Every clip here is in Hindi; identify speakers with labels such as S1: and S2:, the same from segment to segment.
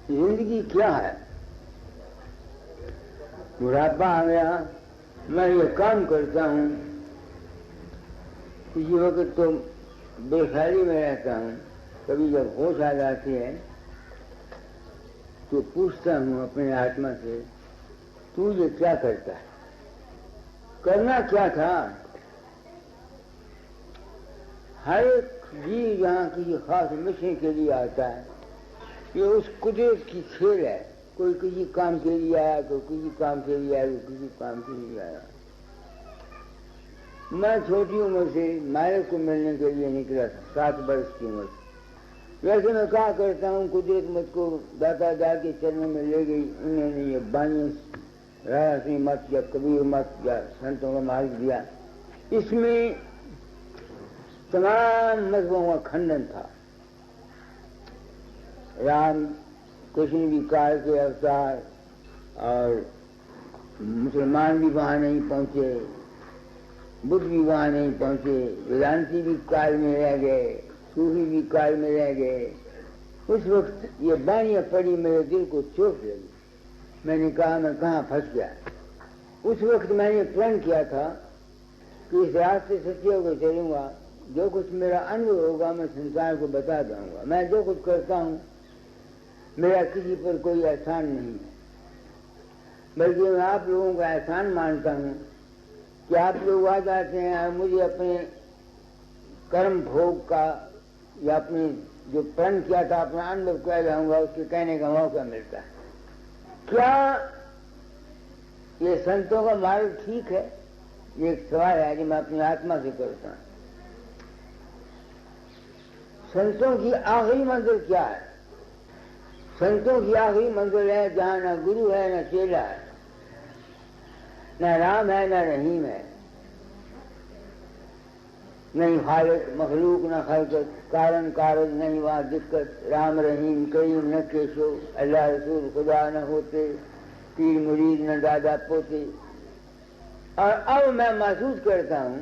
S1: जिंदगी क्या है? बुढ़ापा आ गया, मैं ये काम करता हूँ, किसी वक्त तो बेख्याली में रहता हूँ, कभी जब होश आ जाती है तो पूछता हूँ अपने आत्मा से, तू ये क्या करता है? करना क्या था? हर एक जीव यहाँ किसी खास मिशन के लिए आता है, ये उस कुदरत की खेल है। कोई किसी काम के लिए आया, कोई किसी काम के लिए आया, कोई किसी काम के लिए आया। मैं छोटी उम्र से मालिक को मिलने के लिए निकला था, 7 वर्ष की उम्र से। वैसे मैं कहा करता हूँ, कुदरत मुझको दाता दादा के चरणों में ले गई। उन्होंने ये बानी राजा सिंह मत या कबीर मत या संतों का मार्ग दिया। इसमें तमाम मजहबों का खंडन था। राम कृष्ण भी काल के अवतार, और मुसलमान भी वहाँ नहीं पहुँचे, बुद्ध भी वहाँ नहीं पहुँचे, वेदांती भी काल में रह गए, सूफी भी काल में रह गए। उस वक्त ये बानियाँ पड़ी, मेरे दिल को चोट लगी। मैंने कहा मैं कहाँ फंस गया। उस वक्त मैंने प्रण किया था कि इस रास्ते सच्चे होकर चलूँगा, जो कुछ मेरा अनुभव होगा मैं संसार को बता दूँगा। मैं जो कुछ करता हूँ मेरा किसी पर कोई एहसान नहीं है, बल्कि मैं आप लोगों का एहसान मानता हूँ कि आप लोग आ जाते हैं और मुझे अपने कर्म भोग का या अपने जो प्रण किया था अपना अनुभव कह जाऊँगा, उसके कहने का मौका मिलता है। क्या ये संतों का मार्ग ठीक है? ये एक सवाल है जो मैं अपनी आत्मा से करता हूँ। संतों की आखिरी मंजिल क्या है? संतों की आखिरी मंजिल है जहाँ न गुरु है, न चेला है, न राम है, न रहीम है, नहीं खालिक मखलूक, न खलकत, कारण कारज नहीं वहाँ दिक्कत। राम रहीम करीम न केशो, अल्लाह रसूल खुदा न होते, पीर मुरीद न दादा पोते। और अब मैं महसूस करता हूँ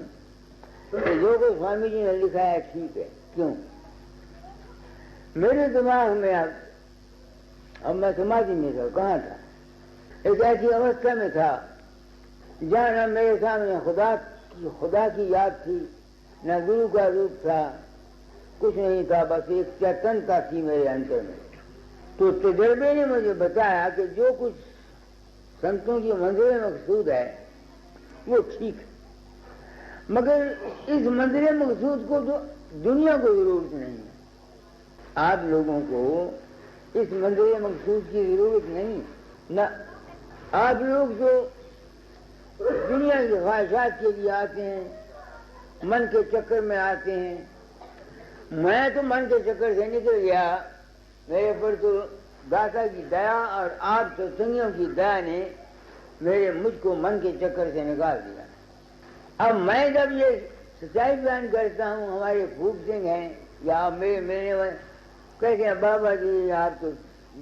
S1: कि जो को स्वामी जी ने लिखा है ठीक है। क्यों? मेरे दिमाग में अब मैं समाधि में था, कहाँ था? एक ऐसी अवस्था में था जहाँ न मेरे सामने खुदा की याद थी, न गुरु का रूप था, कुछ नहीं था, बस एक चेतनता थी मेरे अंतर में। तो तजर्बे ने मुझे बताया कि जो कुछ संतों की मंजिल मकसूद है वो ठीक है, मगर इस मंजिल मकसूद को तो दुनिया को जरूरत नहीं है। आप लोगों को इस मंजिल मकसूद की जरूरत नहीं। न आप लोग जो दुनिया की ख्वाहिशात के लिए आते हैं, मन के चक्कर में आते हैं, मैं तो मन के चक्कर से निकल गया। मेरे पर तो दाता की दया और आप सत्संगियों की दया ने मुझको मन के चक्कर से निकाल दिया। अब मैं जब ये सच्चाई बयान करता हूँ, हमारे फूक सिंह हैं या मेरे कहते हैं बाबा जी आप तो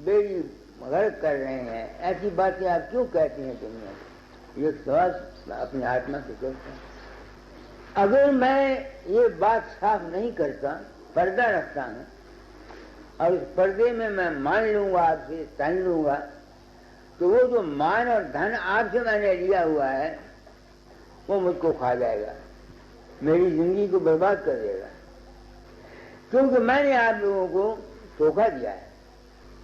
S1: बेड़ी गर्क कर रहे हैं, ऐसी बातें आप क्यों कहती हैं दुनिया को? ये सवाल अपनी आत्मा से करता हूँ। अगर मैं ये बात साफ नहीं करता, पर्दा रखता हूँ और उस पर्दे में मैं मान लूंगा, आपसे तन लूंगा, तो वो जो मान और धन आपसे मैंने लिया हुआ है वो मुझको खा जाएगा, मेरी जिंदगी को बर्बाद कर देगा। क्योंकि मैंने आप लोगों को धोखा दिया है।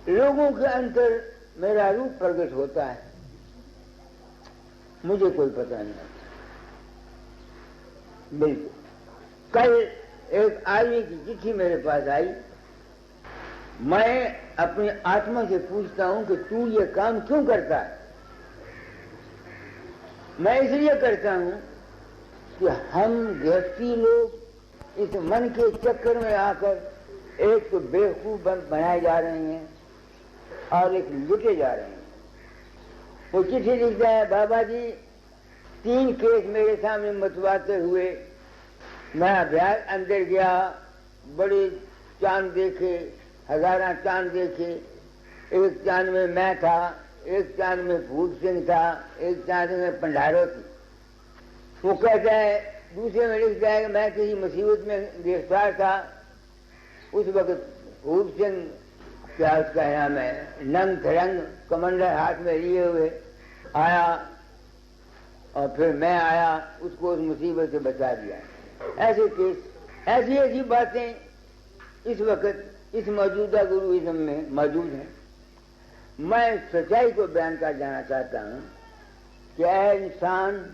S1: लोगों के अंतर मेरा रूप प्रकट होता है, मुझे कोई पता नहीं होता। बिल्कुल कल एक आदमी की चिट्ठी मेरे पास आई। मैं अपनी आत्मा से पूछता हूं कि तू ये काम क्यों करता है? मैं इसलिए करता हूं कि हम व्यक्ति लोग इस मन के चक्कर में आकर एक तो बेवकूफ बनाए जा रहे हैं और एक लुटे जा रहे हैं। वो चिट्ठी लिखता है, बाबा जी 3 केस मेरे सामने मतवाते हुए, मैं अभ्यास अंदर गया, बड़े चांद देखे, हजारा चांद देखे। एक चांद में मैं था, एक चांद में फूट सिंह था, एक चांद में पंडारो थी। वो कहता है, दूसरे में लिखता है कि मैं किसी मुसीबत में गिरफ्तार था। उस वक्त फूट सिंह क्या उसका नाम है, नंग थरंग कमंडल हाथ में लिए हुए आया और फिर मैं आया, उसको उस मुसीबत से बचा दिया। ऐसे केस, ऐसी ऐसी बातें इस वक्त इस मौजूदा गुरुइज्म में मौजूद हैं। मैं सच्चाई को बयान कर जाना चाहता हूँ कि ऐ इंसान,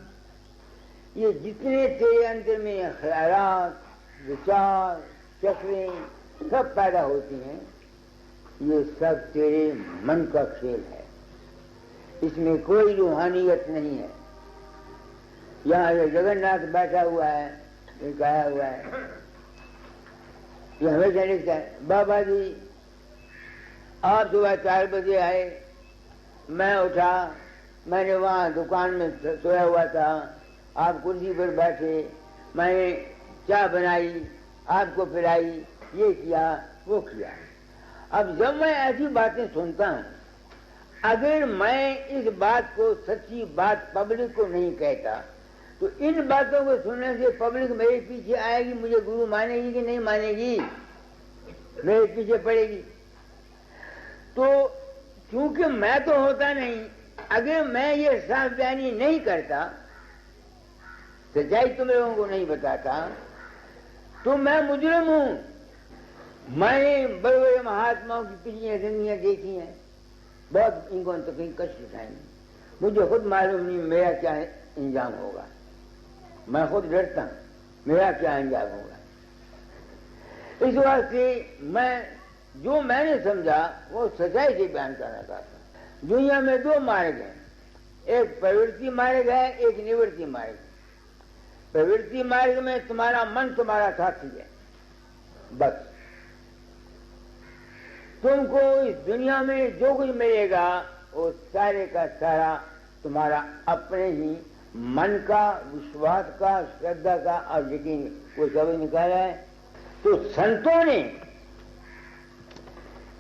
S1: ये जितने तेरे अंदर में ख्यालात, विचार, चक्रें सब पैदा होती हैं, ये सब तेरे मन का खेल है, इसमें कोई रूहानियत नहीं है। यहाँ ये जगन्नाथ बैठा हुआ है, ये गाया हुआ है, ये हमेशा लिखता है, बाबा जी आप सुबह 4 बजे आए, मैं उठा, मैंने वहाँ दुकान में सोया हुआ था, आप कुर्सी पर बैठे, मैंने चाय बनाई, आपको पिलाई, ये किया वो किया। अब जब मैं ऐसी बातें सुनता हूँ, अगर मैं इस बात को, सच्ची बात पब्लिक को नहीं कहता, तो इन बातों को सुनने से पब्लिक मेरे पीछे आएगी, मुझे गुरु मानेगी कि नहीं मानेगी, मेरे पीछे पड़ेगी। तो क्योंकि मैं तो होता नहीं, अगर मैं ये साफ बयानी नहीं करता, सच्चाई तुम लोगों को नहीं बताता, तो मैं मुजरिम हूं। मैंने बड़े बड़े महात्माओं की पिछली जिंदगियां देखी हैं, बहुत इनको तो कहीं कष्ट उठाएंगे, मुझे खुद मालूम नहीं मेरा क्या इंजाम होगा, मैं खुद डरता हूं मेरा क्या इंजाम होगा। इस वास्ते मैं जो मैंने समझा वो सच्चाई से बयान करना चाहता हूं। दुनिया में 2 मार्ग हैं, एक प्रवृत्ति मार्ग है, एक निवृत्ति मार्ग। प्रवृत्ति मार्ग में तुम्हारा मन तुम्हारा साथी है, बस तुमको इस दुनिया में जो कुछ मिलेगा वो सारे का सारा तुम्हारा अपने ही मन का, विश्वास का, श्रद्धा का और यकीन वो सब निकाला है। तो संतों ने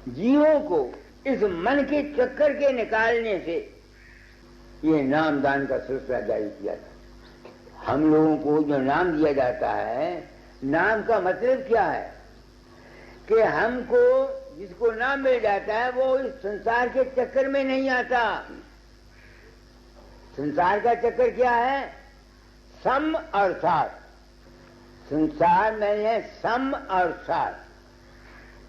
S1: जीवों को इस मन के चक्कर के निकालने से ये नामदान का सिलसिला जारी किया था। हम लोगों को जो नाम दिया जाता है, नाम का मतलब क्या है कि हमको जिसको नाम मिल जाता है वो इस संसार के चक्कर में नहीं आता। संसार का चक्कर क्या है? सम और सार। संसार में है सम और सार।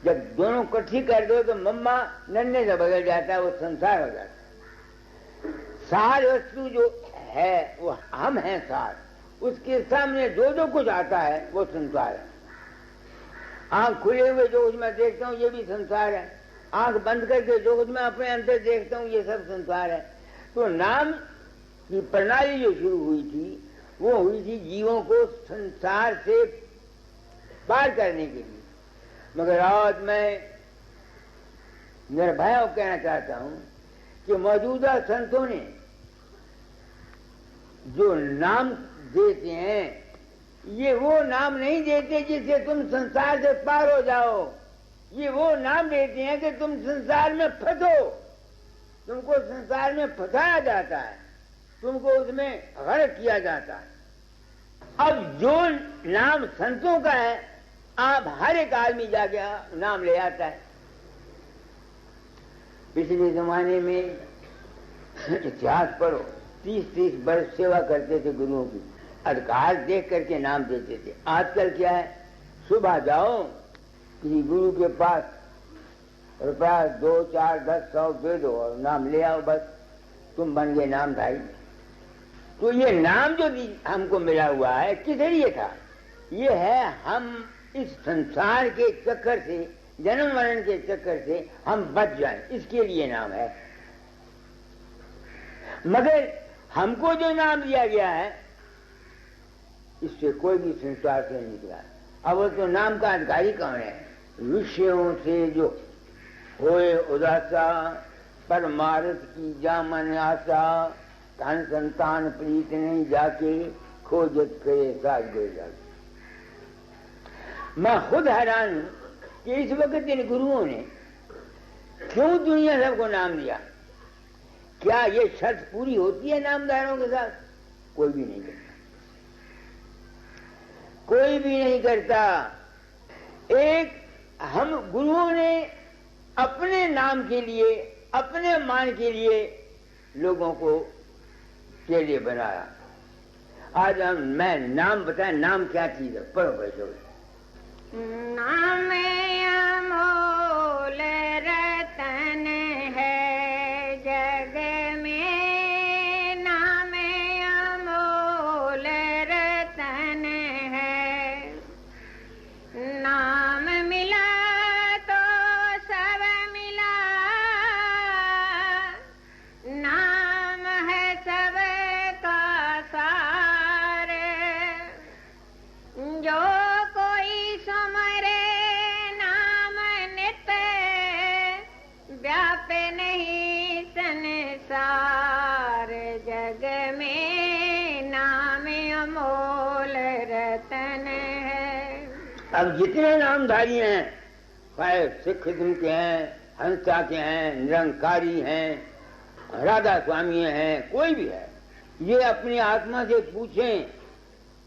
S1: जब दोनों इकट्ठी कर दो तो मम्मा नन्हे से बदल जाता है, वो संसार हो जाता है। सार वस्तु जो है वो हम हैं सार, उसके सामने जो जो कुछ आता है वो संसार है। आंख खुले हुए जो कुछ मैं देखता हूँ ये भी संसार है, आंख बंद करके जो कुछ मैं अपने अंदर देखता हूँ ये सब संसार है। तो नाम की प्रणाली जो शुरू हुई थी वो हुई थी जीवों को संसार से पार करने के लिए। मगर आज मैं निर्भय कहना चाहता हूं कि मौजूदा संतों ने जो नाम देते हैं ये वो नाम नहीं देते जिससे तुम संसार से पार हो जाओ। ये वो नाम देते हैं कि तुम संसार में फंसो, तुमको संसार में फंसाया जाता है, तुमको उसमें गर्क किया जाता है। अब जो नाम संतों का है आप हर एक आदमी जाके नाम ले आता है। पिछले जमाने में इतिहास पढ़ो, 30-30 वर्ष सेवा करते थे गुरुओं की, अधिकार देख करके नाम देते थे। आजकल क्या है, सुबह जाओ किसी गुरु के पास, रुपया 2, 4, 10, 100 दे दो और नाम ले आओ, बस तुम बन गए नामधारी। तो ये नाम जो हमको मिला हुआ है किस लिए था? ये है हम इस संसार के चक्कर से, जन्म मरण के चक्कर से हम बच जाएं, इसके लिए नाम है। मगर हमको जो नाम दिया गया है इससे कोई भी संसार से नहीं निकला। अब वो तो नाम का अधिकारी कौन है? विषयों से जो होए उदासा, परमार्थ की जामन आशा, धन संतान प्रीत नहीं जाके, खोजत करे साज गए जाके। मैं खुद हैरान हूं कि इस वक्त इन गुरुओं ने क्यों दुनिया सबको नाम दिया। क्या ये शर्त पूरी होती है नामदारों के साथ? कोई भी नहीं करता, कोई भी नहीं करता। एक हम गुरुओं ने अपने नाम के लिए, अपने मान के लिए लोगों को चेले बनाया। आज मैं नाम बताएं, नाम क्या चीज है? पढ़ो बैठो।
S2: नाम अमोल रतन है जग में, नाम अमोल रतन है। नाम मिला तो सब मिला, नाम है सबका सार। जो कोई सुमरे नाम नित, व्यापे नहीं संसार। जग में नाम अमोल रतन है।
S1: अब जितने नामधारी हैं, चाहे सिख धर्म के हैं, हंसा के हैं, निरंकारी हैं, राधा स्वामी हैं, कोई भी है, ये अपनी आत्मा से पूछें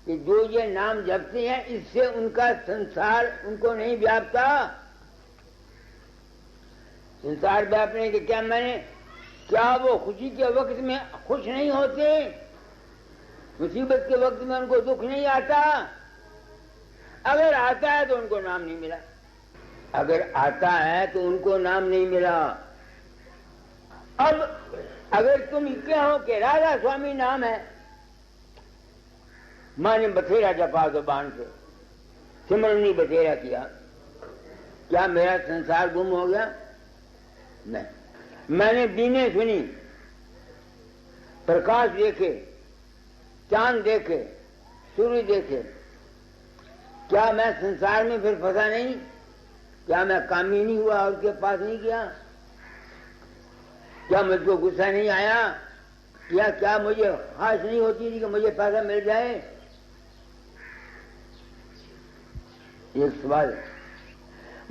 S1: कि जो ये नाम जपते हैं इससे उनका संसार उनको नहीं व्यापता। संसार व्यापने के क्या मैंने, क्या वो खुशी के वक्त में खुश नहीं होते? मुसीबत के वक्त में उनको दुख नहीं आता? अगर आता है तो उनको नाम नहीं मिला, अगर आता है तो उनको नाम नहीं मिला। अब अगर तुम कहो कि राधा स्वामी नाम है, माने बथेरा जपा दो बाण से, सिमरन नहीं बथेरा किया, क्या मेरा संसार गुम हो गया? नहीं। मैंने बीने सुनी, प्रकाश देखे, चांद देखे, सूर्य देखे, क्या मैं संसार में फिर फंसा नहीं? क्या मैं कामी नहीं हुआ और उसके पास नहीं गया? क्या मुझको गुस्सा नहीं आया? क्या मुझे ख्वाहिश नहीं होती थी कि मुझे पैसा मिल जाए? एक सवाल।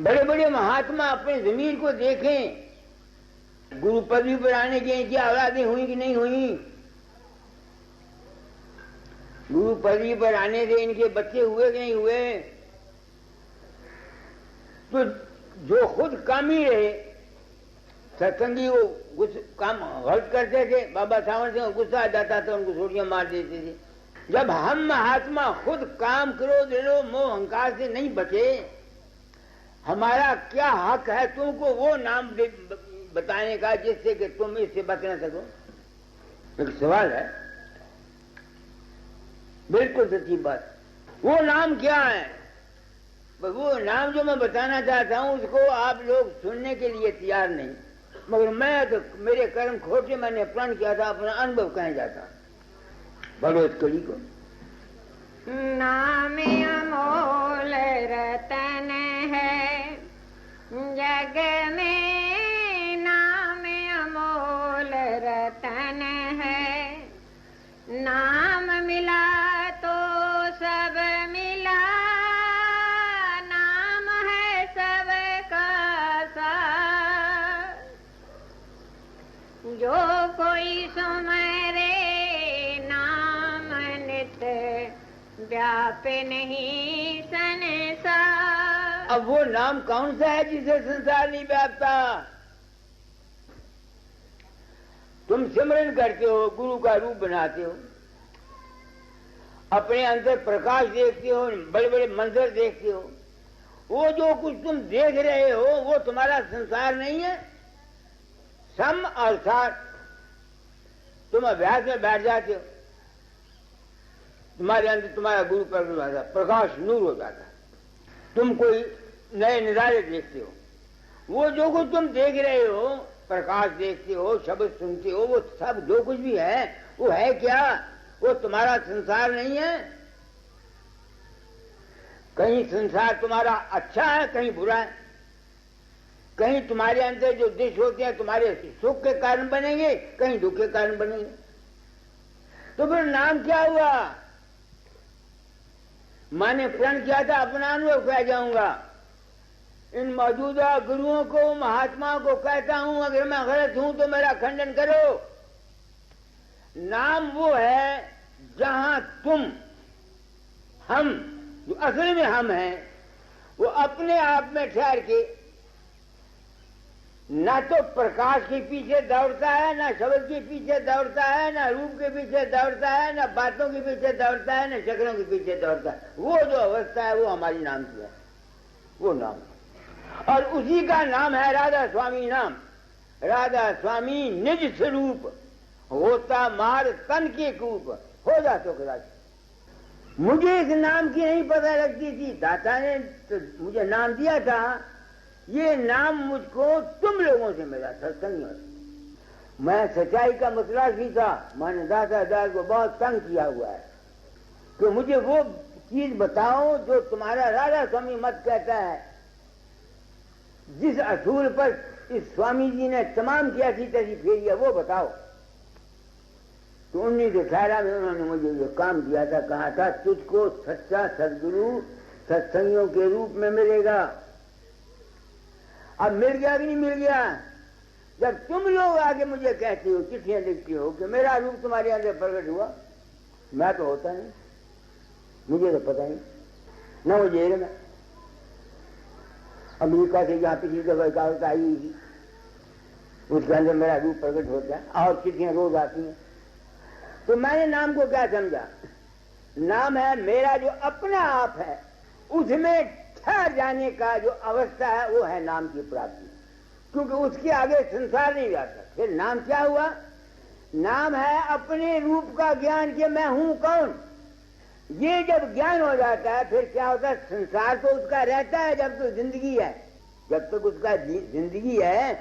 S1: बड़े बड़े महात्मा अपने जमीर को देखें, गुरु पदवी पर आने की इनकी औलादें हुई कि नहीं हुई? गुरु पदवी पर आने से इनके बच्चे हुए कि नहीं हुए? तो जो खुद कामी रहे, सत्संगी वो काम गलत करते थे, बाबा सावंत सिंह गुस्सा आ जाता था, उनको छोटियां मार देते थे। जब हम महात्मा खुद काम, क्रोध, लोभ, मोह, अहंकार से नहीं बचे, हमारा क्या हक है तुमको वो नाम बताने का जिससे कि तुम इससे बच न सको? एक सवाल है, बिल्कुल सच्ची बात। वो नाम क्या है? वो नाम जो मैं बताना चाहता हूं उसको आप लोग सुनने के लिए तैयार नहीं, मगर मैं तो मेरे कर्म खोटे, मैंने प्रण किया था, अपना अनुभव कहे जाता भगवत कड़ी को।
S2: नाम अमोल रतन है जग में, नाम अमोल रतन है। नाम मिला तो सब मिला, नाम है सबका सार। जो कोई सुमरे नाम नित, व्यापे नहीं संसार।
S1: अब वो नाम कौन सा है जिसे संसार नहीं व्यापता? तुम सिमरन करते हो, गुरु का रूप बनाते हो, अपने अंदर प्रकाश देखते हो, बड़े बड़े मंदिर देखते हो, वो जो कुछ तुम देख रहे हो वो तुम्हारा संसार नहीं है। सम और साथ तुम अभ्यास में बैठ जाते हो, तुम्हारे अंदर तुम्हारा गुरु प्रकट हो जाता, प्रकाश नूर हो जाता, तुम कोई नए नजारे देखते हो। वो जो कुछ तुम देख रहे हो, प्रकाश देखते हो, शब्द सुनते हो, वो सब जो कुछ भी है वो है क्या? वो तुम्हारा संसार नहीं है। कहीं संसार तुम्हारा अच्छा है, कहीं बुरा है। कहीं तुम्हारे अंदर जो दृश्य होते हैं तुम्हारे सुख के कारण बनेंगे, कहीं दुख के कारण बनेंगे। तो फिर नाम क्या हुआ? मैंने प्रण किया था अपना अनुभव कह जाऊंगा। इन मौजूदा गुरुओं को, महात्माओं को कहता हूं, अगर मैं गलत हूं तो मेरा खंडन करो। नाम वो है जहां तुम, हम जो असल में हम हैं, वो अपने आप में ठहर के ना तो प्रकाश के पीछे दौड़ता है, ना शब्द के पीछे दौड़ता है, ना रूप के पीछे दौड़ता है, ना बातों के पीछे दौड़ता है, ना शक्लों के पीछे दौड़ता है। वो जो अवस्था है वो हमारी नाम की है, वो नाम है। और उसी का नाम है राधा स्वामी नाम। राधा स्वामी निज स्वरूप होता मार तन के कूप, हो जा तो कदाच। मुझे इस नाम की नहीं पता लगती थी, दाता ने तो मुझे नाम दिया था। ये नाम मुझको तुम लोगों से मिला, सत्संगियों से। मैं सच्चाई का मतलाश भी था। मैंने दाता दास को बहुत तंग किया हुआ है कि मुझे वो चीज बताओ जो तुम्हारा राधा स्वामी मत कहता है, जिस असूल पर इस स्वामी जी ने तमाम की ऐसी तैसी फेरी है, वो बताओ। तो 1918 में उन्होंने मुझे ये काम दिया था, कहा था तुझको सच्चा सदगुरु सत्संगियों के रूप में मिलेगा। अब मिल गया कि नहीं मिल गया? जब तुम लोग आगे मुझे कहते हो, चिट्ठियां लिखती हो कि मेरा रूप तुम्हारे अंदर प्रकट हुआ, मैं तो होता नहीं, मुझे तो पता नहीं, न वो जेल में अमेरिका से जहाँ पिछली दफा कहावत आई थी, उसके अंदर मेरा रूप प्रकट होता है और चिट्ठियां रोज आती हैं। तो मैंने नाम को क्या समझा? नाम है मेरा जो अपना आप है, उसमें ठहर जाने का जो अवस्था है, वो है नाम की प्राप्ति। क्योंकि उसके आगे संसार नहीं जाता। फिर नाम क्या हुआ? नाम है अपने रूप का ज्ञान कि मैं हूं कौन। ये जब ज्ञान हो जाता है, फिर क्या होता है? संसार तो उसका रहता है जब तक जिंदगी है। जब तक उसका जिंदगी है,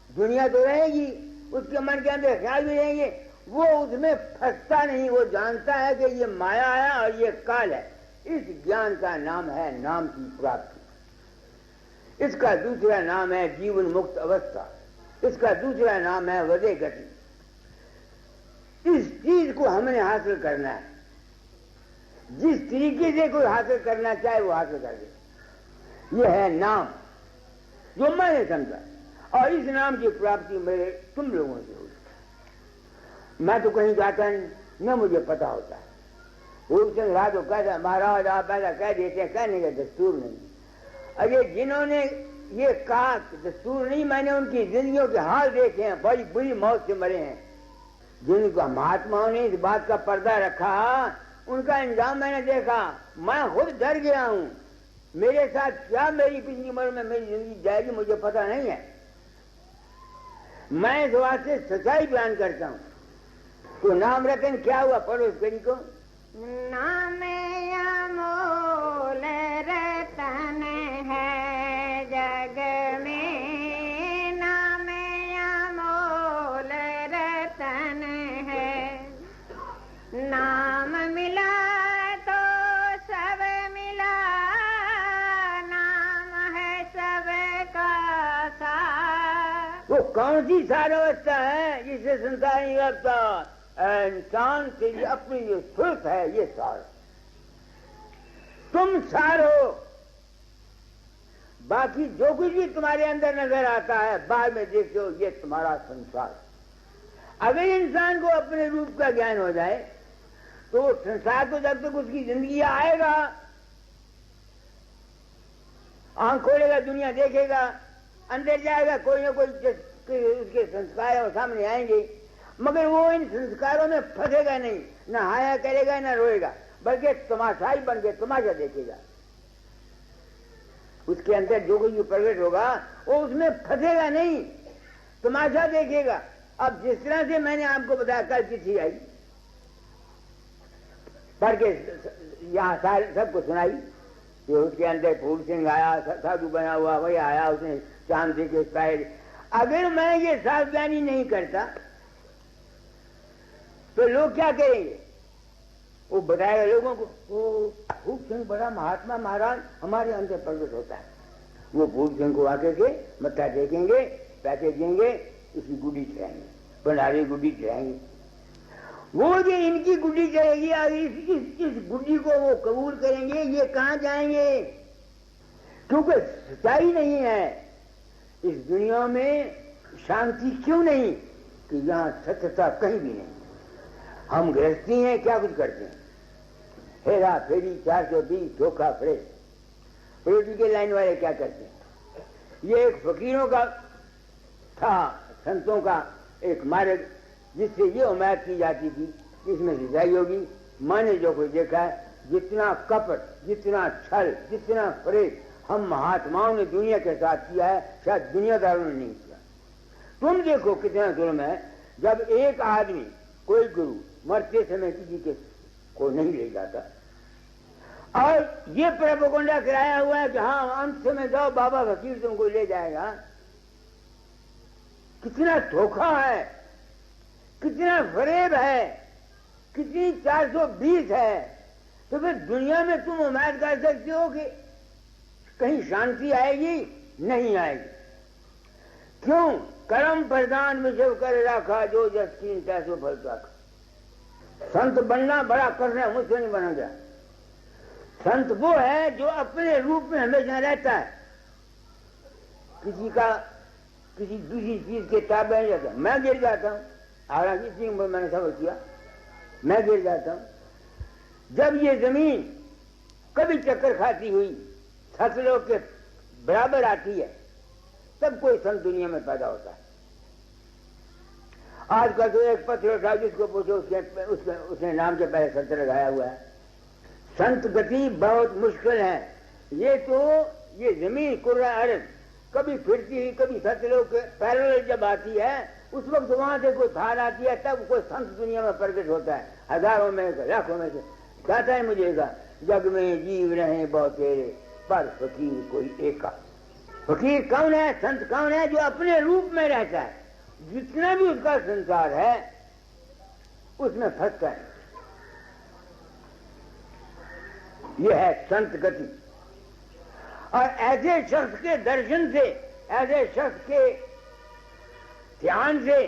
S1: दुनिया तो रहेगी, उसके मन के अंदर ख्याल भी रहेंगे, वो उसमें फंसता नहीं। वो जानता है कि ये माया है और ये काल है। इस ज्ञान का नाम है नाम की प्राप्ति। इसका दूसरा नाम है जीवन मुक्त अवस्था। इसका दूसरा नाम है वदे गति। इस चीज को हमने हासिल करना है। जिस तरीके से कोई हासिल करना चाहे वो हासिल कर दे। यह है नाम जो मैंने समझा, और इस नाम की प्राप्ति मेरे तुम लोगों से हुई। मैं तो कहीं जाता नहीं, न मुझे पता होता है। भूलचंद राज को कहता महाराज आप ऐसा कह देते हैं, कहने का दस्तूर नहीं। अरे जिन्होंने ये कहा दस्तूर नहीं, मैंने उनकी जिंदगियों के हाल देखे हैं, बड़ी बुरी मौत से मरे हैं। जिनका महात्माओं ने इस बात का पर्दा रखा, उनका इंजाम मैंने देखा। मैं खुद डर गया हूं। मेरे साथ क्या मेरी पिछली उम्र में मेरी जिंदगी जाएगी मुझे पता नहीं है। मैं इस बात से सच्चाई बयान करता हूं। तो नाम रतन क्या हुआ? पड़ोस गरी को
S2: नाम अमोल रतन है जग में, नाम अमोल रतन है। नाम मिला तो सब मिला, नाम है सबका सार।
S1: वो कौन सी सार अवस्था है जिससे संसार नहीं लगता? इंसान तेरी अपनी जो सुरत है, ये सार। तुम सार हो। बाकी जो कुछ भी तुम्हारे अंदर नजर आता है, बाद में देखते हो, ये तुम्हारा संसार। अगर इंसान को अपने रूप का ज्ञान हो जाए तो संसार तो जब तक उसकी जिंदगी आएगा, आंख खोलेगा, दुनिया देखेगा, अंदर जाएगा, कोई ना कोई उसके संस्कार सामने आएंगे, मगर वो इन संस्कारों में फंसेगा नहीं, न हाया करेगा न रोएगा, बल्कि तमाशाई बन के तमाशा देखेगा। उसके अंदर जो कुछ प्रकट होगा वो उसमें फंसेगा नहीं, तमाशा देखेगा। अब जिस तरह से मैंने आपको बताया, कल चिट्ठी आई पढ़ के यहाँ सबको सुनाई कि उसके अंदर फूल सिंह आया, साधु बना हुआ, वही आया, उसने चांद दे के शायद। अगर मैं ये सावधानी नहीं करता तो लोग क्या करेंगे? वो बताएगा लोगों को, वो फूल सिंह बड़ा महात्मा महाराज हमारे अंदर प्रकट होता है। वो फूल सिंह को आके के मत्था टेकेंगे, पैसे देंगे, इसकी गुड्डी चढ़ाएंगे, भंडारी गुड्डी चढ़ाएंगे। वो जो इनकी गुड्डी चढ़ेगी, इस गुड्डी को वो कबूल करेंगे, ये कहाँ जाएंगे? क्योंकि सच्चाई नहीं है इस दुनिया में। शांति क्यों नहीं? कि यहाँ सत्यता कहीं भी नहीं। हम गृहस्थी हैं, क्या कुछ करते हैं, हेरा फेरी, 420, धोखा फरेब। पॉलिटिकल लाइन वाले क्या करते हैं? ये एक फकीरों का था संतों का एक मार्ग, जिससे ये उम्मीद की जाती थी कि इसमें सच्चाई होगी। मैंने जो कुछ देखा है, जितना कपट, जितना छल, जितना फरेब हम महात्माओं ने दुनिया के साथ किया है, शायद दुनियादारों ने नहीं किया। तुम देखो कितना जुल्म है जब एक आदमी, कोई गुरु मरते समय किसी के को नहीं ले जाता और ये प्रोपेगेंडा कराया हुआ है कि हाँ अंत समय जाओ बाबा फकीर तुमको ले जाएगा। कितना धोखा है, कितना फरेब है, कितनी 420 है। तो फिर दुनिया में तुम उम्मीद कर सकते हो कि कहीं शांति आएगी? नहीं आएगी। क्यों? कर्म प्रधान विषय कर रखा, जो जस कीन तैसो फल चाखा। संत बनना बड़ा करना है, मुझसे नहीं बना गया। संत वो है जो अपने रूप में हमेशा रहता है, किसी दूसरी चीज के ताबे नहीं रहता। मैं गिर जाता हूं, हालांकि इसी में मैंने सबक किया, मैं गिर जाता हूं। जब ये जमीन कभी चक्कर खाती हुई सतलोक के बराबर आती है, तब कोई संत दुनिया में पैदा होता है। आजकल तो एक पत्र उठा, जिसको पूछो उसने नाम के पहले संत लगाया हुआ है। संत गति बहुत मुश्किल है। ये जमीन कुर्रा अर्ज कभी फिरती हुई, कभी सतलोक के पैरेलल जब आती है, उस वक्त वहां से कोई धार आती है, तब कोई संत दुनिया में प्रकट होता है। हजारों में, लाखों में से कहता है मुझे जग में जीव रहे बहुत तेरे, पर फकीर कोई एका। फकीर कौन है? संत कौन है? जो अपने रूप में रहता है, जितना भी उसका संसार है उसमें फंसता है। यह है संत गति। और ऐसे शख्स के दर्शन से, ऐसे शख्स के ध्यान से,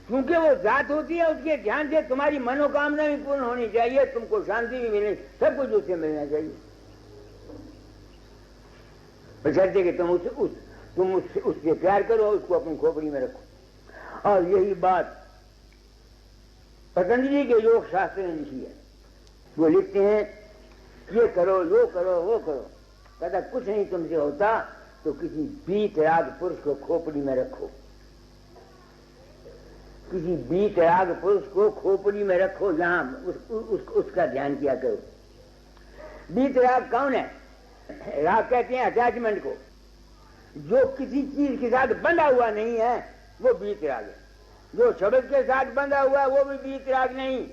S1: क्योंकि वो जात होती है, उसके ध्यान से तुम्हारी मनोकामना भी पूर्ण होनी चाहिए, तुमको शांति भी मिले, सब कुछ उससे मिलना चाहिए। बशर्ते कि तुम उससे प्यार करो, उसको अपनी खोपड़ी में रखो। और यही बात पतंजलि के योग शास्त्र ने लिखी है। वो लिखते हैं ये करो, यो करो, वो करो, कहता कुछ नहीं तुमसे होता तो किसी बीतराग पुरुष को खोपड़ी में रखो, किसी बीतराग पुरुष को खोपड़ी में रखो, जहां उसका ध्यान किया करो। बीतराग कौन है? राग कहते हैं अटैचमेंट को। जो किसी चीज के साथ बंधा हुआ नहीं है वो बीतराग है। जो शब्द के साथ बंधा हुआ है वो भी बीतराग नहीं,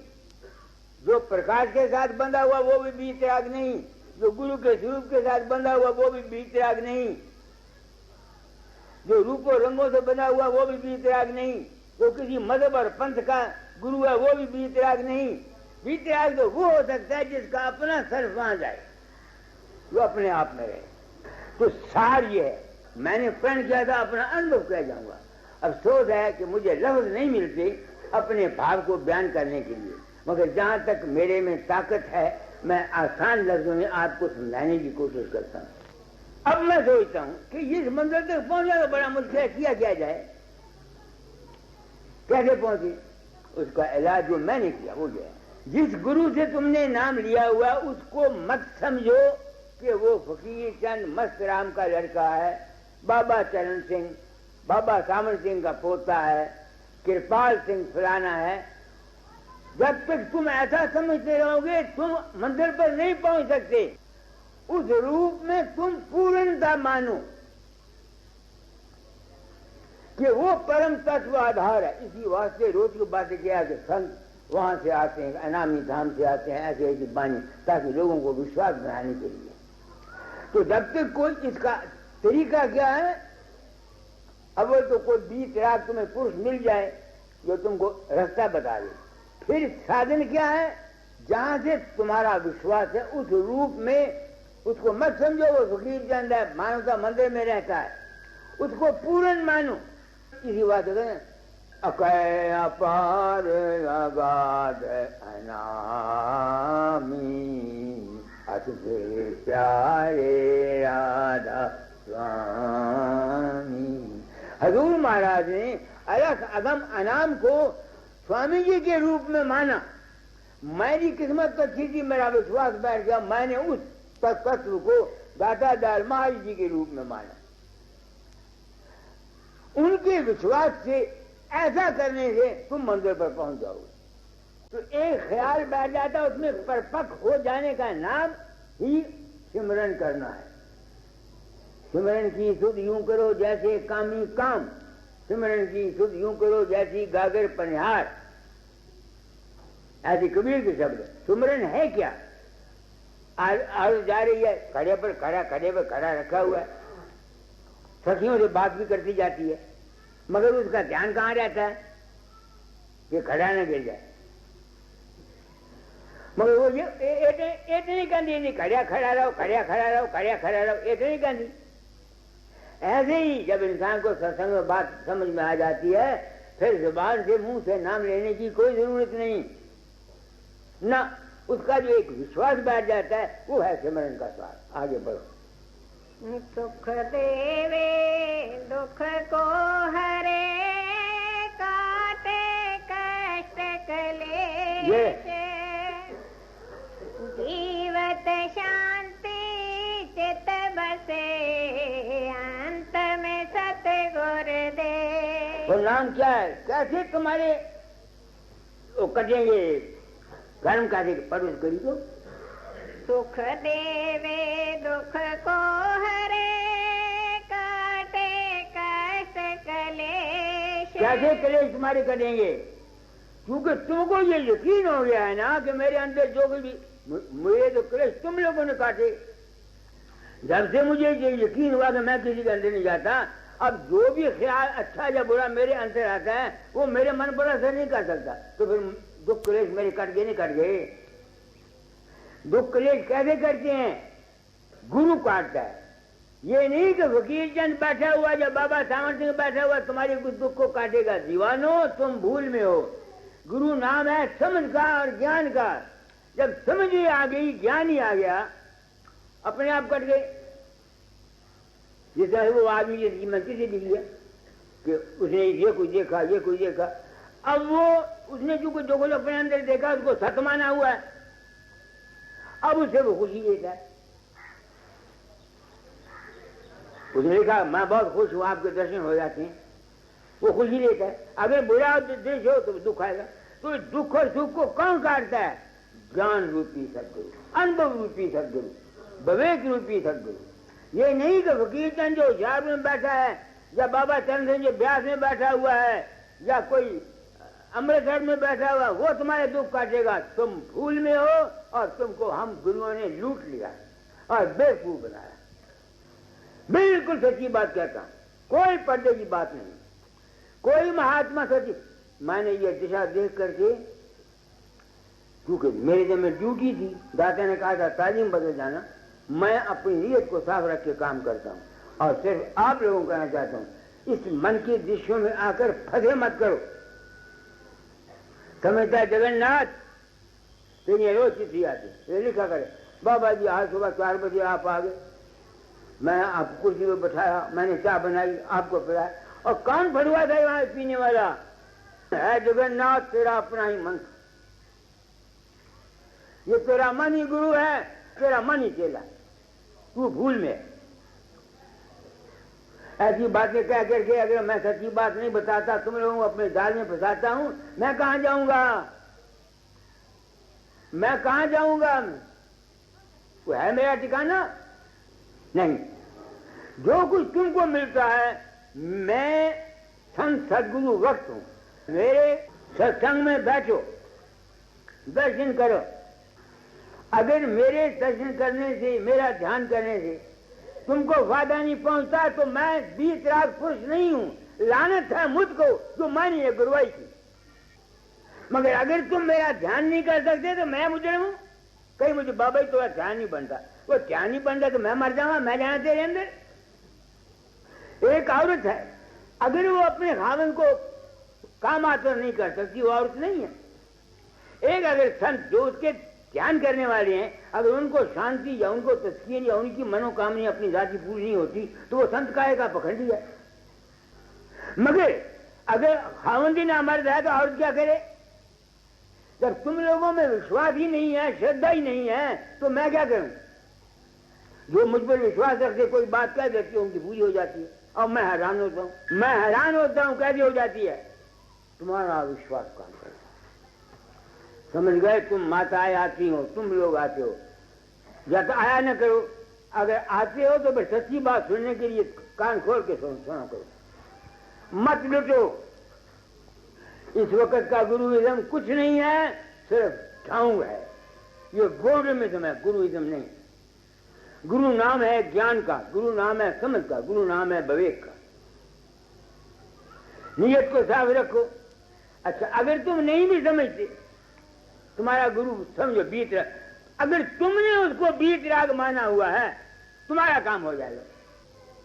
S1: जो प्रकाश के साथ बंधा हुआ वो भी बीतराग नहीं, जो गुरु के स्वरूप के साथ बंधा हुआ वो भी बीतराग नहीं, जो रूप और रंगों से बना हुआ वो भी बीतराग नहीं, जो किसी मजहब और पंथ का गुरु है वो भी बीतराग नहीं। बीतराग तो वो हो सकता है जिसका अपना सर्फ वहां जाए, वो अपने आप में रहे। तो सार ये है, मैंने प्रण किया था, अपना अनुभव कह जाऊंगा। अफसोस है कि मुझे लफ्ज नहीं मिलते अपने भाव को बयान करने के लिए, मगर जहां तक मेरे में ताकत है मैं आसान लफ्जों में आपको समझाने की कोशिश करता हूं। अब मैं सोचता हूं कि इस मंजिल तक पहुंचना तो बड़ा मुश्किल है, किया क्या जाए, कैसे पहुंचे? उसका इलाज जो मैंने किया वो जो है, जिस गुरु से तुमने नाम लिया हुआ उसको मत समझो कि वो फकीर चंद मस्त राम का लड़का है, बाबा चरण सिंह, बाबा सामर सिंह का पोता है, कृपाल सिंह फलाना है। जब तक तुम ऐसा समझते रहोगे तुम मंदिर पर नहीं पहुंच सकते। उस रूप में तुम पूर्णता मानो कि वो परम तत्व आधार है। इसी वास्ते रोज की बात क्या है कि संत वहां से आते हैं, अनामी धाम से आते हैं, ऐसे ऐसी बानी, ताकि लोगों को विश्वास बनाने के लिए। तो जब तक कोई, इसका तरीका क्या है? अब तो कोई 20 रात तुम्हें पुरुष मिल जाए जो तुमको रास्ता बता दे। फिर साधन क्या है? जहां से तुम्हारा विश्वास है उस रूप में उसको मत समझो वो फकीर चंद है, मानवता मंदिर में रहता है, उसको पूर्ण मानो। इसी बात है अकय अपार अगाध अनामी अति प्यारे राधा स्वामी। हजूर महाराज ने अलग अगम अनाम को स्वामी जी के रूप में माना। मेरी किस्मत अच्छी थी, मेरा विश्वास बैठ गया, मैंने उस तत्व को दाता दयाल महाराज जी के रूप में माना। विश्वास से ऐसा करने से तुम मंदिर पर पहुंच जाओगे। तो एक ख्याल बैठ जाता, उसमें परिपक्व हो जाने का नाम ही सिमरन करना है। सिमरन की सुध यूं करो जैसे कामी काम, सिमरन की सुध यूं करो जैसी गागर पनिहार, ऐसे कबीर के शब्द। सिमरन है क्या? आड़ जा रही है, खड़े पर खड़ा रखा हुआ है, सखियों से बात भी करती जाती है, मगर उसका ध्यान कहाँ रहता है कि खड़ा न गिर जाए। मगर वो इतनी कहती नहीं, खड़ा रहो, इतनी कहती। ऐसे ही जब इंसान को सत्संग में बात समझ में आ जाती है, फिर जुबान से मुंह से नाम लेने की कोई जरूरत नहीं ना। उसका जो एक विश्वास बैठ जाता है, वो है सिमरन का स्वाद। आगे बढ़ो।
S2: सुख देवे दुख को हरे, काटे कष्ट क्लेश, जीवत शांति चित बसे, अंत में सतगुर दे।
S1: वो नाम क्या है? कैसे तुम्हारे वो कटेंगे गर्म काटे परोस करी तो।
S2: सुख देवे दुख को हरे, काटे कष्ट क्लेश।
S1: कैसे क्लेश तुम्हारे कटेंगे? क्योंकि तुमको ये यकीन हो गया है ना कि मेरे अंदर जो भी मुझे तो क्लेश तुम लोगों ने काटे। जब से मुझे ये यकीन हुआ कि मैं किसी के अंदर नहीं जाता, अब जो भी ख्याल अच्छा या बुरा मेरे अंदर आता है, वो मेरे मन पर असर नहीं कर सकता। तो फिर दुख क्लेश मेरे कट गए नहीं कट गए। दुख क्लेश कैसे करते हैं? गुरु काटता है। ये नहीं कि फकीर चंद बैठा हुआ या बाबा सावर सिंह बैठा हुआ तुम्हारे कुछ दुख को काटेगा। दीवानो, तुम भूल में हो। गुरु नाम है समझ का और ज्ञान का। जब समझ ही आ गई, ज्ञान ही आ गया, अपने आप कट गए। जैसे वो आदमी जिसकी मस्ती से दिख गया कि उसने ये कुछ देखा, अब वो उसने जो कुछ अपने अंदर देखा उसको सत्य माना हुआ है, अब उसे वो खुशी लेता है। उसने लिखा मैं बहुत खुश हूं, आपके दर्शन हो जाते हैं, वो खुशी लेता है। अगर बुरा दृश्य हो तो दुख आएगा। तो दुख और सुख को कौन काटता है? ज्ञान रूपी सदगुरु, अनुभव रूपी सदगुरु, विवेक रूपी सदगुरु। ये नहीं कि फकीर चंद जो होशियार में बैठा है, या बाबा चंद सिंह जो ब्यास में बैठा हुआ है, या कोई अमृतसर में बैठा हुआ, वो तुम्हारे दुख काटेगा। तुम भूल में हो और तुमको हम गुरुओं ने लूट लिया और बेवकूफ बनाया। बिल्कुल सच्ची बात कहता हूं, कोई पर्दे की बात नहीं, कोई महात्मा सच्ची। मैंने ये दिशा देख करके, क्योंकि मेरे जब में ड्यूटी थी, दादा ने कहा था तालीम बदल जाना, मैं अपनी नीयत को साफ रख के काम करता हूं। और सिर्फ आप लोगों को कहना चाहता हूं, इस मन के दृश्यों में आकर फंसे मत करो। समझता है जगन्नाथ तेरी रोज चिट्ठी आती, ये लिखा करे बाबा जी आज सुबह 4 बजे आप आ गए, मैं आपको कुर्सी में बैठाया, मैंने चाय बनाई, आपको पिलाया, और कौन भरवा था वहां पीने वाला? है जगन्नाथ तेरा अपना ही मन। ये तेरा मन ही गुरु है, तेरा मन ही चेला, तू भूल में। ऐसी बातें कह करके अगर मैं सच्ची बात नहीं बताता, तुम लोगों को अपने जाल में फंसाता हूं, मैं कहां जाऊंगा? वो है मेरा ठिकाना? नहीं। जो कुछ तुमको मिलता है, मैं संत सदगुरु वक्त हूं। मेरे सत्संग में बैठो, दर्शन करो। अगर मेरे दर्शन करने से, मेरा ध्यान करने से तुमको फायदा नहीं पहुंचता, तो मैं 20 लाख पुरुष नहीं हूं। लानत है मुझको जो मैंने ये गुरुवाई की। मगर अगर तुम मेरा ध्यान नहीं कर सकते तो मैं मुजरिम हूं। कहीं मुझे बाबा तो ध्यान नहीं बनता, वो ध्यान नहीं बनता तो मैं मर जाऊंगा, मैं जाना तेरे अंदर। एक औरत है, अगर वो अपने खावन को काम आतर नहीं कर सकती, वो औरत नहीं है। एक अगर संत जो उसके ध्यान करने वाले हैं, अगर उनको शांति या उनको तस्कीन या उनकी मनोकामना अपनी जाति पूरी नहीं होती, तो वो संत काहे का पखंडी है। मगर अगर खावंदी ना मर्द है तो औरत क्या करे? जब तुम लोगों में विश्वास ही नहीं है, श्रद्धा ही नहीं है, तो मैं क्या करूं? जो मुझ पर विश्वास रखते कोई बात कह देती है, उनकी पूरी हो जाती है। और मैं हैरान होता हूँ, मैं हैरान होता हूँ कैसे हो जाती है। तुम्हारा विश्वास काम करता, समझ गए। तुम माताएं आती हो, तुम लोग आते हो, या तो आया न करो, अगर आते हो तो बस सच्ची बात सुनने के लिए कान खोल के सुना करो, मत लुटो। इस वक्त का गुरुइज्म कुछ नहीं है, सिर्फ ढोंग है, ये बोर्डमिज्म है, गुरुइज्म नहीं। गुरु नाम है ज्ञान का, गुरु नाम है समझ का, गुरु नाम है विवेक का। नियत को साफ रखो। अच्छा, अगर तुम नहीं भी समझते, तुम्हारा गुरु समझो बीत राग, अगर तुमने उसको बीत राग माना हुआ है, तुम्हारा काम हो जाएगा।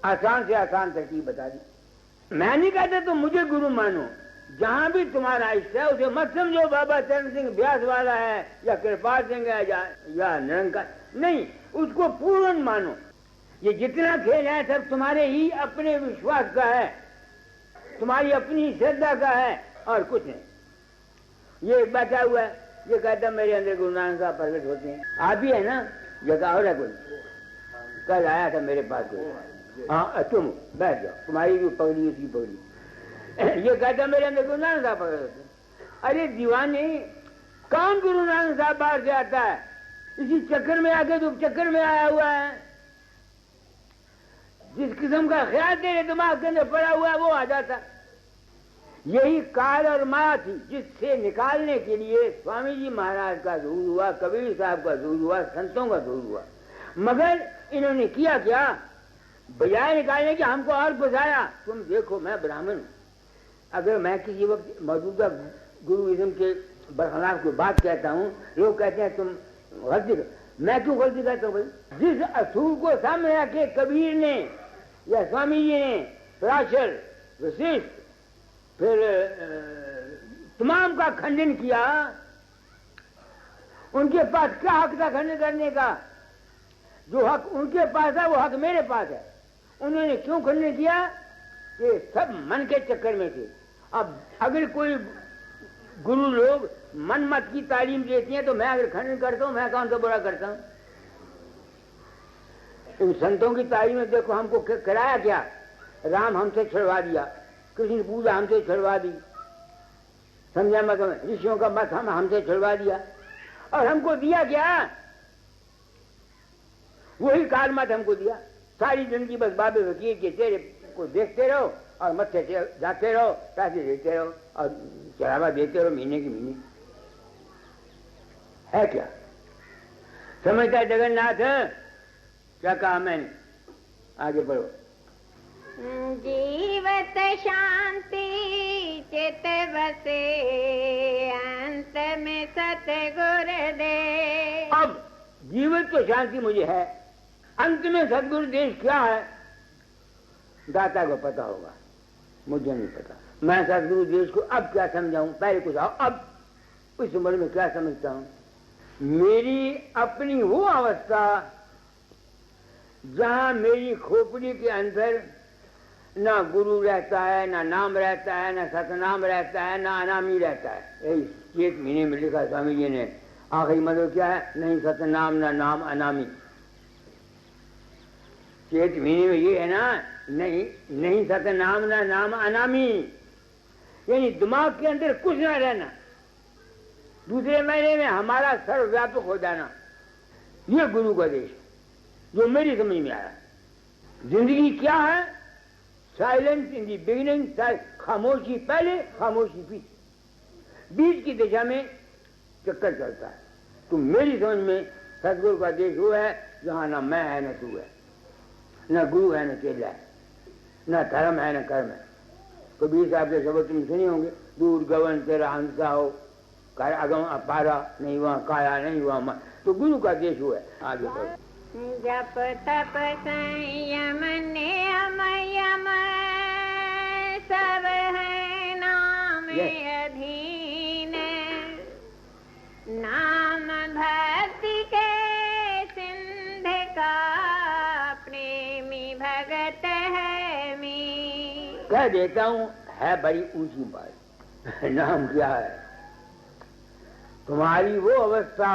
S1: आसान से आसान तरकीब बता दी। मैं नहीं कहता तुम मुझे गुरु मानो, जहां भी तुम्हारा इष्ट है उसे मत समझो बाबा चरण सिंह व्यास वाला है या कृपाल सिंह है या निरंकार, नहीं, उसको पूर्ण मानो। ये जितना खेल है सब तुम्हारे ही अपने विश्वास का है, तुम्हारी अपनी श्रद्धा का है और कुछ नहीं। ये बैठा हुआ है, ये कहता मेरे अंदर गुरु नानक साहब प्रकट होते हैं। आप ही है ना, ये कहा हो रहा कोई, कल आया था मेरे पास कोई, हाँ तुम बैठ जाओ, तुम्हारी भी पगड़ी उसकी पगड़ी, ये कहता मेरे अंदर गुरु नानक साहब प्रकट होते हैं। अरे दीवाने, कौन गुरु नानक साहब बाहर से आता है? इसी चक्कर में आके तो चक्कर में आया हुआ है। जिस किस्म का ख्याल तेरे दिमाग के अंदर पड़ा हुआ है वो आ जाता। यही काल और माया थी जिससे निकालने के लिए स्वामी जी महाराज का ज़हूर हुआ, कबीर साहब का ज़हूर हुआ, संतों का ज़हूर हुआ। मगर इन्होंने किया क्या? बजाय निकालने के हमको और घुसाया। तुम देखो, मैं ब्राह्मण हूं, अगर मैं किसी वक्त मौजूदा गुरुइज्म के बरखलाफ कोई बात कहता हूँ, लोग कहते हैं तुम गलती कर। मैं क्यों गलती करता हूँ भाई? जिस असूल को सामने रखे कबीर ने या स्वामी जी ने, पराशर, वशिष्ठ, फिर तमाम का खंडन किया, उनके पास क्या हक था खंडन करने का? जो हक उनके पास है वो हक मेरे पास है। उन्होंने क्यों खंडन किया? ये सब मन के चक्कर में थे। अब अगर कोई गुरु लोग मन मत की तालीम देती हैं तो मैं अगर खंडन करता हूं, मैं कौन सा बुरा करता हूं? इन संतों की तालीम में देखो हमको कराया क्या? राम हमसे छुड़वा दिया, कृष्ण पूजा हमसे छुड़वा दी, समझा मत, ऋषियों का मत हमसे छुड़वा दिया, और हमको दिया क्या? वही काल मत हमको दिया। सारी जिंदगी बस बाबे वकील के चेहरे को देखते रहो और मत्थे जाते रहो, पैसे देते रहो और चढ़ावा देते रहो महीने की महीने। है क्या? समझता है जगन्नाथ? क्या कहा मैंने? आगे बढ़ो।
S2: जीवत शांति चित बसे, अंत में सतगुर दे।
S1: अब जीवत तो शांति मुझे है, अंत में सतगुरु देश क्या है दाता को पता होगा, मुझे नहीं पता। मैं सतगुरु देश को अब क्या समझाऊं? पहले कुछ आओ, अब इस उम्र में क्या समझता हूं? मेरी अपनी वो अवस्था जहां मेरी खोपड़ी के अंदर ना गुरु रहता है, ना नाम रहता है, ना सतनाम रहता है, ना अनामी रहता है। यही एक महीने में लिखा स्वामी जी ने। आखिरी मतलब क्या है? नहीं सतनाम, ना नाम, अनामी। चेत महीने में ये है ना, नहीं सतनाम, ना नाम, अनामी, यानी दिमाग के अंदर कुछ ना रहना। दूसरे महीने में हमारा सर्वव्यापक हो जाना, ये गुरु का देश जो मेरी समझ में आया। जिंदगी क्या है? साइलेंस इन दी बिगिनिंग, खामोशी पहले, खामोशी पीछे, बीच की दिशा में चक्कर चलता है। तो मेरी समझ में सतगुरु का देश वो है जहां ना मैं है, न तू है, न गुरु है, न चेला है, न धर्म है, न कर्म है। कबीर साहब के शब्द तुम सुने होंगे, दूर गवन तेरा हंसा हो, कर अगम अपारा, नहीं वहां काया, नहीं वहां मन। तो गुरु का देश वो है। आगे बढ़ो।
S2: जप तप संयम नियम यम सब है नाम अधीन, नाम भक्ति के सिंध का प्रेमी भगत है मी।
S1: कह देता हूं, है बड़ी ऊंची बात। नाम क्या है? तुम्हारी वो अवस्था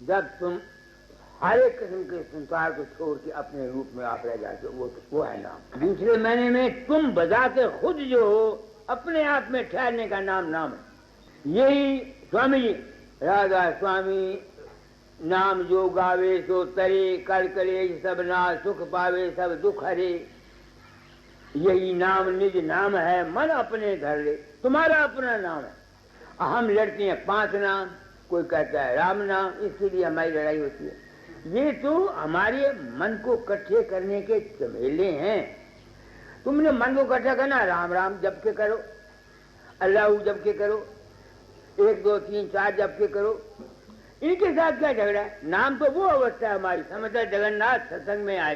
S1: जब तुम हर एक किस्म के संसार को छोड़ के अपने रूप में आप रह जाते हो, वो है नाम। दूसरे महीने में तुम बजाते खुद जो हो अपने आप में ठहरने का नाम है। यही स्वामी जी राधा स्वामी नाम जो गावे सो तरे, कर करे सब ना सुख पावे सब दुख हरे। यही नाम निज नाम है, मन अपने धर ले। तुम्हारा अपना नाम है। हम लड़ते हैं 5 नाम, कोई कहता है राम नाम, इसके लिए हमारी लड़ाई होती है। ये तो हमारे मन को इकट्ठे करने के झमेले हैं। तुमने मन को इकट्ठा करना, राम राम जप के करो, अल्लाह जप के करो, 1 2 3 4 जप के करो। इनके साथ क्या झगड़ा है? नाम तो वो अवस्था है हमारी। समझता जगन्नाथ सत्संग में आए।